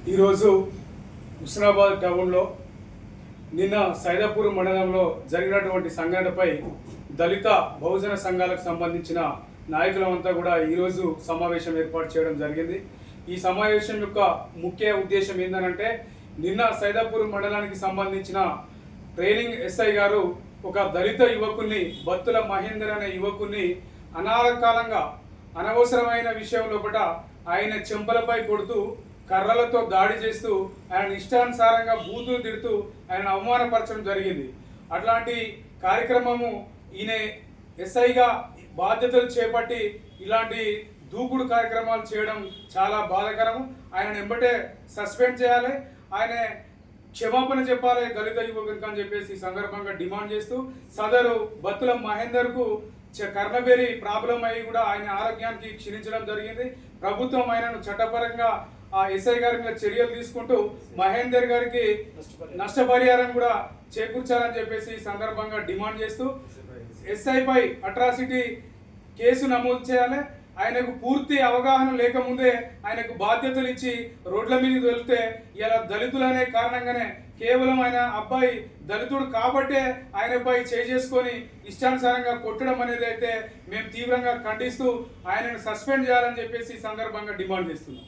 ఈరోజు హుస్నాబాద్ టౌన్లో నిన్న సైదాపూర్ మండలంలో జరిగినటువంటి సంఘటనపై దళిత బహుజన సంఘాలకు సంబంధించిన నాయకులంతా కూడా ఈరోజు సమావేశం ఏర్పాటు చేయడం జరిగింది. ఈ సమావేశం యొక్క ముఖ్య ఉద్దేశం ఏంటంటే, నిన్న సైదాపూర్ మండలానికి సంబంధించిన ట్రైనింగ్ ఎస్ఐ గారు ఒక దళిత యువకుని, బత్తుల మహేందర్ అనే యువకుని అనాకాలంగా అనవసరమైన విషయం లోపల ఆయన చెంపలపై కొడుతూ కర్రలతో దాడి చేస్తూ ఆయన ఇష్టానుసారంగా బూతులు తిడుతూ ఆయన అవమానపరచడం జరిగింది. అట్లాంటి కార్యక్రమము ఈయన ఎస్ఐగా బాధ్యతలు చేపట్టి ఇలాంటి దూకుడు కార్యక్రమాలు చేయడం చాలా బాధాకరము. ఆయన వెంబటే సస్పెండ్ చేయాలి, ఆయన క్షమాపణ చెప్పాలి దళిత యువకునికి అని చెప్పేసి సందర్భంగా డిమాండ్ చేస్తూ, సదరు బత్తుల మహేందర్కు కర్ణబేరి ప్రాబ్లం అయ్యి కూడా ఆయన ఆరోగ్యానికి క్షీణించడం జరిగింది. ప్రభుత్వం ఆయనను చట్టపరంగా ఆ ఎస్ఐ గారి మీద చర్యలు తీసుకుంటూ మహేందర్ గారికి నష్టపరిహారం కూడా చేకూర్చాలని చెప్పేసి సందర్భంగా డిమాండ్ చేస్తూ, ఎస్ఐపై అట్రాసిటీ కేసు నమోదు చేయాలి. ఆయనకు పూర్తి అవగాహన లేకముందే ఆయనకు బాధ్యతలు ఇచ్చి రోడ్ల మీద వెళ్తే ఇలా దళితులనే కారణంగానే కేవలం ఆయన అబ్బాయి దళితుడు కాబట్టే ఆయనపై చేసుకొని ఇష్టానుసారంగా కొట్టడం అనేది అయితే మేము తీవ్రంగా ఖండిస్తూ ఆయనను సస్పెండ్ చేయాలని చెప్పేసి సందర్భంగా డిమాండ్ చేస్తున్నాం.